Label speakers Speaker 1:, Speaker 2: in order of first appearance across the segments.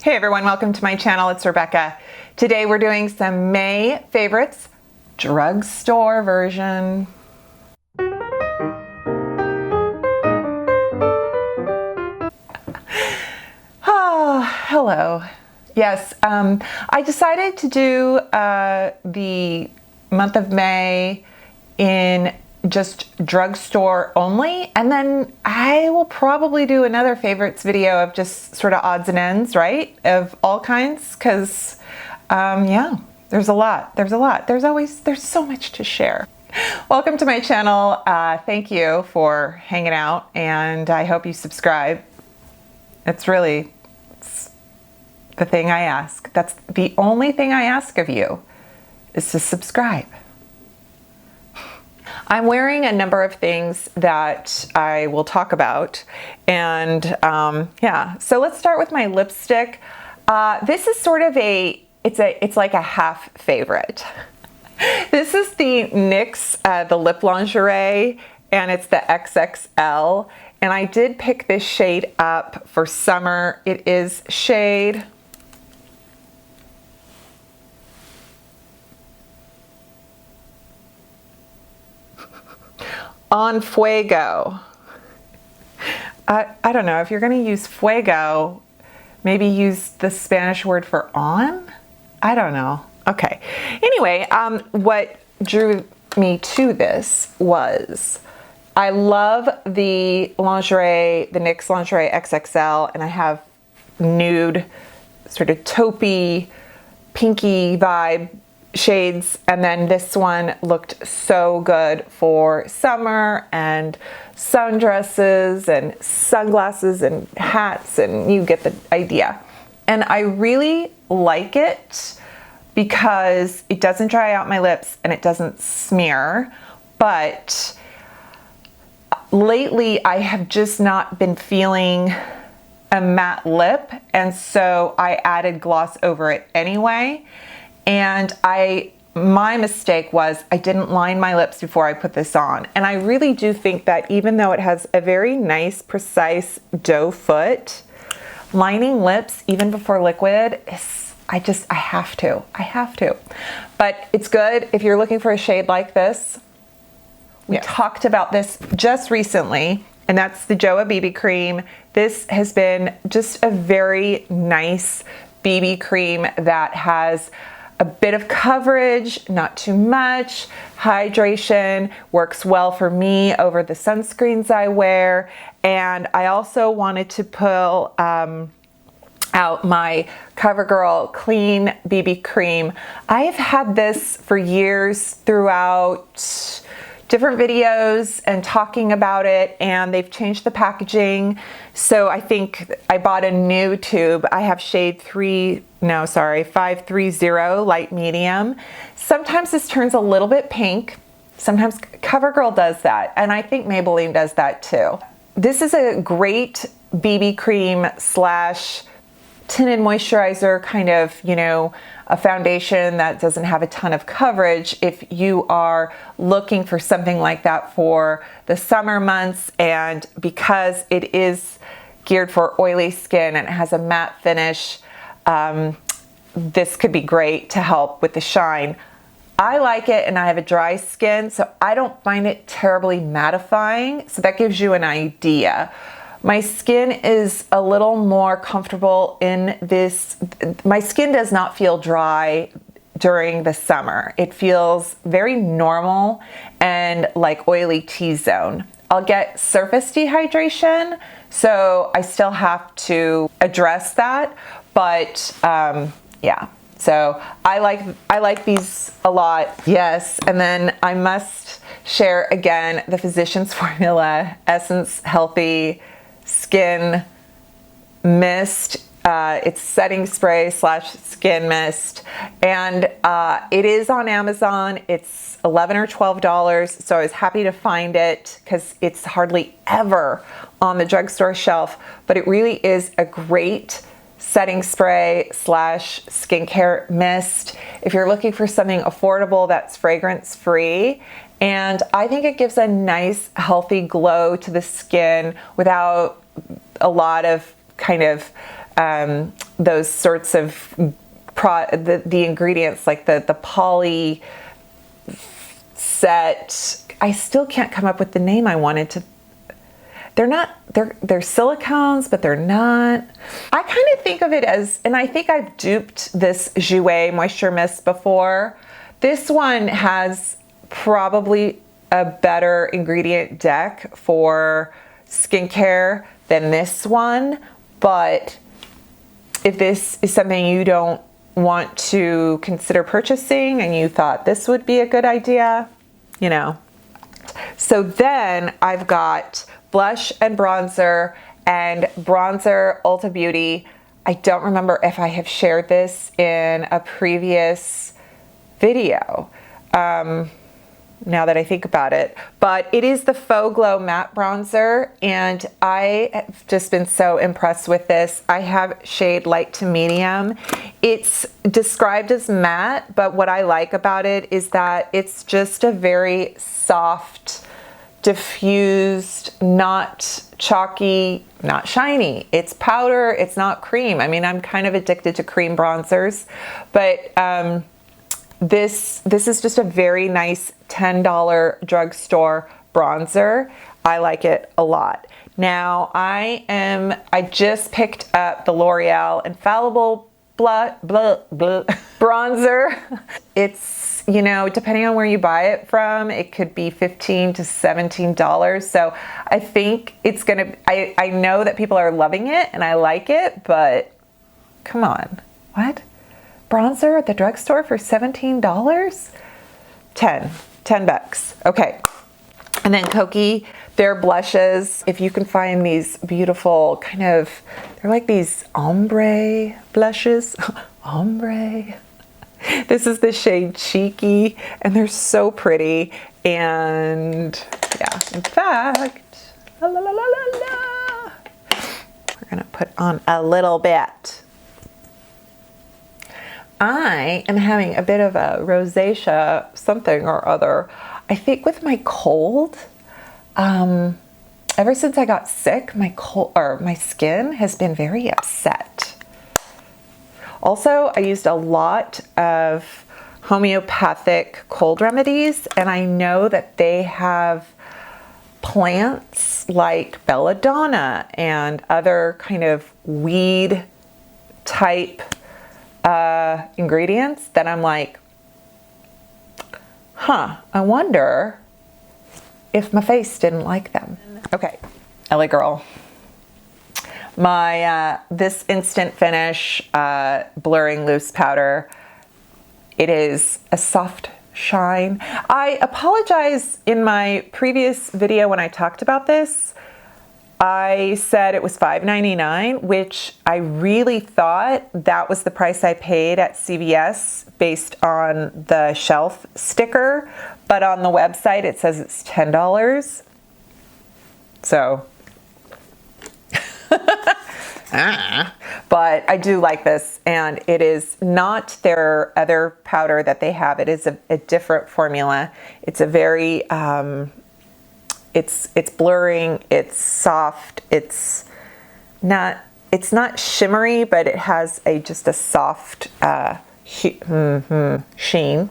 Speaker 1: Hey everyone, welcome to my channel. It's Rebecca. Today we're doing some May favorites, drugstore version. Oh, hello. Yes, I decided to do the month of May in just drugstore only, and then I will probably do another favorites video of just sort of odds and ends, right, of all kinds, because yeah, there's so much to share. Welcome to my channel. Thank you for hanging out, and I hope you subscribe. It's the thing I ask. That's the only thing I ask of you, is to subscribe. I'm wearing a number of things that I will talk about, and yeah, so let's start with my lipstick. This is sort of it's like a half favorite. This is the NYX, the lip lingerie, and it's the XXL, and I did pick this shade up for summer. It is shade on Fuego. I don't know, if you're going to use Fuego, maybe use the Spanish word for on? I don't know. Okay. Anyway, what drew me to this was I love the lingerie, the NYX lingerie XXL, and I have nude, sort of taupey, pinky vibe shades, and then this one looked so good for summer and sundresses and sunglasses and hats, and you get the idea. And I really like it because it doesn't dry out my lips and it doesn't smear, but lately I have just not been feeling a matte lip, and so I added gloss over it anyway. And my mistake was I didn't line my lips before I put this on. And I really do think that even though it has a very nice, precise doe foot, lining lips even before liquid is, I have to. But it's good if you're looking for a shade like this. We talked about this just recently, and that's the Joa BB cream. This has been just a very nice BB cream that has a bit of coverage, not too much, hydration, works well for me over the sunscreens I wear. And I also wanted to pull out my CoverGirl Clean BB cream. I have had this for years throughout different videos and talking about it, and they've changed the packaging. So I think I bought a new tube. I have shade 530 light medium. Sometimes this turns a little bit pink. Sometimes CoverGirl does that, and I think Maybelline does that too. This is a great BB cream slash tinted moisturizer, kind of, you know, a foundation that doesn't have a ton of coverage if you are looking for something like that for the summer months. And because it is geared for oily skin and it has a matte finish, this could be great to help with the shine. I like it, and I have a dry skin, so I don't find it terribly mattifying, so that gives you an idea. My skin is a little more comfortable in this. My skin does not feel dry during the summer. It feels very normal and like oily T-zone. I'll get surface dehydration, so I still have to address that, but yeah. So I like these a lot, yes. And then I must share again the Physicians Formula Essence Healthy Skin Mist. It's setting spray slash skin mist, and it is on Amazon. It's $11 or $12, so I was happy to find it because it's hardly ever on the drugstore shelf, but it really is a great setting spray slash skincare mist if you're looking for something affordable that's fragrance free. And I think it gives a nice healthy glow to the skin without a lot of kind of those sorts of the ingredients, like the poly set. I still can't come up with the name I wanted to. They're silicones, but they're not. I kind of think of it as, and I think I've duped this Jouer Moisture Mist before. This one has probably a better ingredient deck for skincare than this one, but if this is something you don't want to consider purchasing and you thought this would be a good idea, you know. So then I've got blush and bronzer, and bronzer Ulta Beauty. I don't remember if I have shared this in a previous video, now that I think about it, but it is the Faux Glow Matte Bronzer, and I have just been so impressed with this. I have shade light to medium. It's described as matte, but what I like about it is that it's just a very soft, diffused, not chalky, not shiny. It's powder, it's not cream. I mean, I'm kind of addicted to cream bronzers, but this is just a very nice $10 drugstore bronzer. I like it a lot. Now I just picked up the L'Oreal Infallible bronzer. It's, you know, depending on where you buy it from, it could be $15 to $17. So I think it's gonna, I know that people are loving it and I like it, but come on, what? Bronzer at the drugstore for $17? 10 bucks. Okay. And then Kokie, their blushes. If you can find these beautiful kind of, they're like these ombre blushes. Ombre. This is the shade Cheeky, and they're so pretty. And yeah, in fact, we're gonna put on a little bit. I am having a bit of a rosacea something or other. I think with my cold, ever since I got sick, my skin has been very upset. Also, I used a lot of homeopathic cold remedies, and I know that they have plants like belladonna and other kind of weed type ingredients that I'm like, I wonder if my face didn't like them. Okay, LA Girl. My this Instant Finish blurring loose powder. It is a soft shine. I apologize, in my previous video when I talked about this, I said it was $5.99, which I really thought that was the price I paid at CVS based on the shelf sticker, but on the website it says it's $10. So, but I do like this, and it is not their other powder that they have. It is a different formula. It's a very, it's blurring, it's soft, it's not shimmery, but it has just a soft sheen.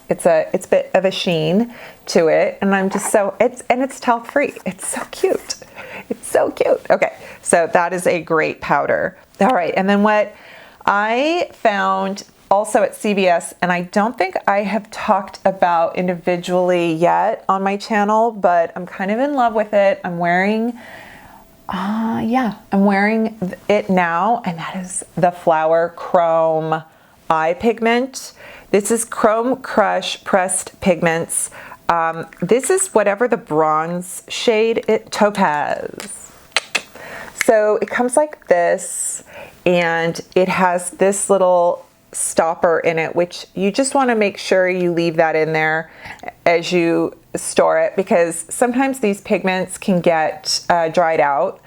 Speaker 1: It's a bit of a sheen to it, and I'm just so, it's talc free. It's so cute. It's so cute. Okay, so that is a great powder. All right, and then what I found also at CVS, and I don't think I have talked about individually yet on my channel, but I'm kind of in love with it. I'm wearing, I'm wearing it now, and that is the Flower Chrome Eye Pigment. This is Chrome Crush Pressed Pigments. This is whatever the bronze shade, Topaz. So it comes like this, and it has this little stopper in it, which you just want to make sure you leave that in there as you store it, because sometimes these pigments can get dried out.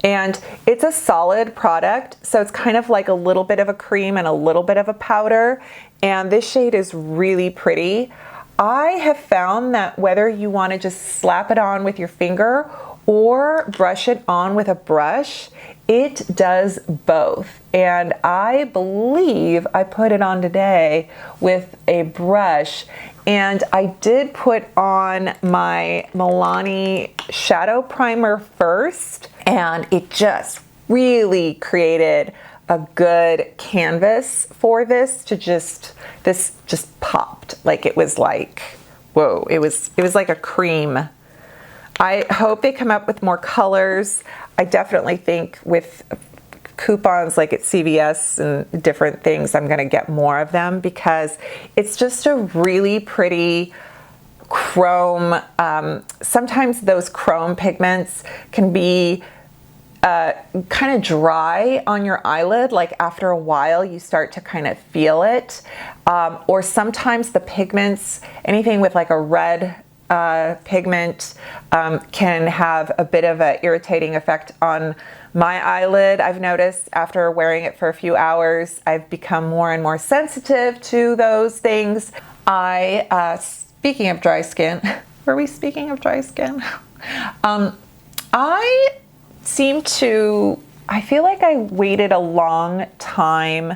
Speaker 1: And it's a solid product, so it's kind of like a little bit of a cream and a little bit of a powder, and this shade is really pretty. I have found that whether you want to just slap it on with your finger or brush it on with a brush. It does both. And I believe I put it on today with a brush. And I did put on my Milani shadow primer first, and it just really created a good canvas for this just popped. Like it was like, whoa, it was like a cream. I hope they come up with more colors. I definitely think with coupons like at CVS and different things, I'm gonna get more of them because it's just a really pretty chrome. Sometimes those chrome pigments can be kind of dry on your eyelid. Like after a while you start to kind of feel it. Or sometimes the pigments, anything with like a red pigment can have a bit of an irritating effect on my eyelid. I've noticed after wearing it for a few hours, I've become more and more sensitive to those things. Speaking of dry skin, were we speaking of dry skin? I feel like I waited a long time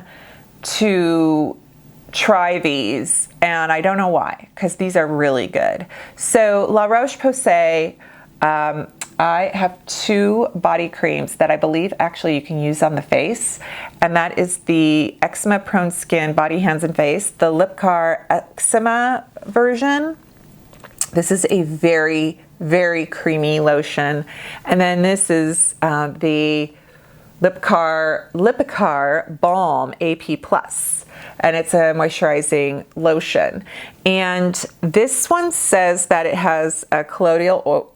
Speaker 1: to try these, and I don't know why, because these are really good. So La Roche-Posay, I have two body creams that I believe actually you can use on the face, and that is the Eczema Prone Skin Body, Hands, and Face, the Lipcar Eczema version. This is a very, very creamy lotion. And then this is the Lipcar Balm AP+. And it's a moisturizing lotion. And this one says that it has a colloidal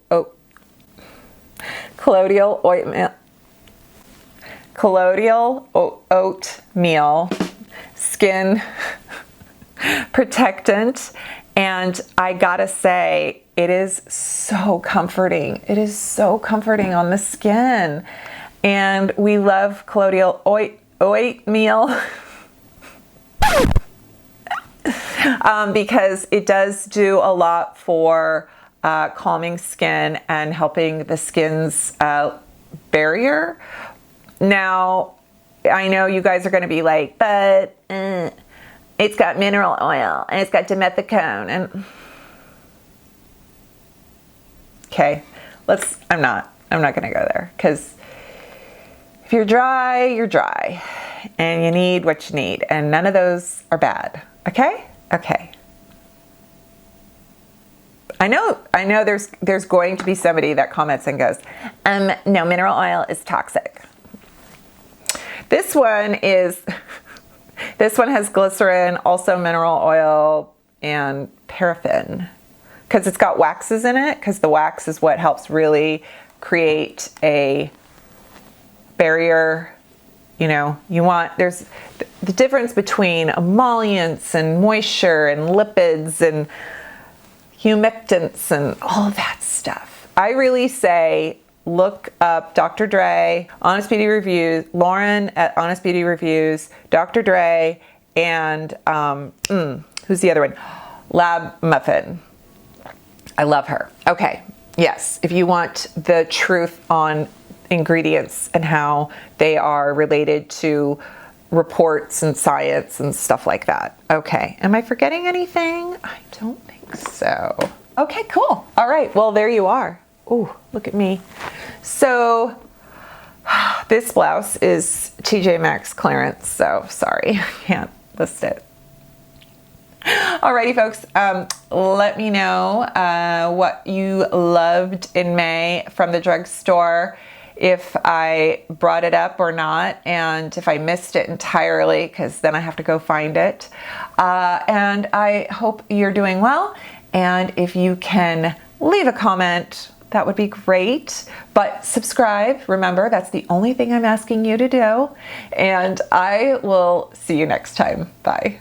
Speaker 1: oatmeal skin protectant. And I gotta say, it is so comforting. It is so comforting on the skin. And we love colloidal oatmeal because it does do a lot for calming skin and helping the skin's barrier. Now, I know you guys are gonna be like, but it's got mineral oil and it's got dimethicone and okay, I'm not gonna go there, because if you're dry, you're dry and you need what you need, and none of those are bad. Okay. I know there's going to be somebody that comments and goes, no, mineral oil is toxic. This one has glycerin, also mineral oil, and paraffin, because it's got waxes in it, because the wax is what helps really create a barrier. You know, there's the difference between emollients and moisture and lipids and humectants and all that stuff. I really say look up Dr. Dre, Honest Beauty Reviews, Lauren at Honest Beauty Reviews, Dr. Dre, and who's the other one? Lab Muffin. I love her. Okay, yes, if you want the truth on ingredients and how they are related to reports and science and stuff like that. Okay, am I forgetting anything? I don't think so. Okay, cool. All right, well, there you are. Ooh, look at me. So this blouse is TJ Maxx clearance, so sorry, I can't list it. Alrighty, folks, let me know what you loved in May from the drugstore, if I brought it up or not, and if I missed it entirely, because then I have to go find it. And I hope you're doing well, and if you can leave a comment, that would be great. But subscribe, remember, that's the only thing I'm asking you to do, and I will see you next time. Bye.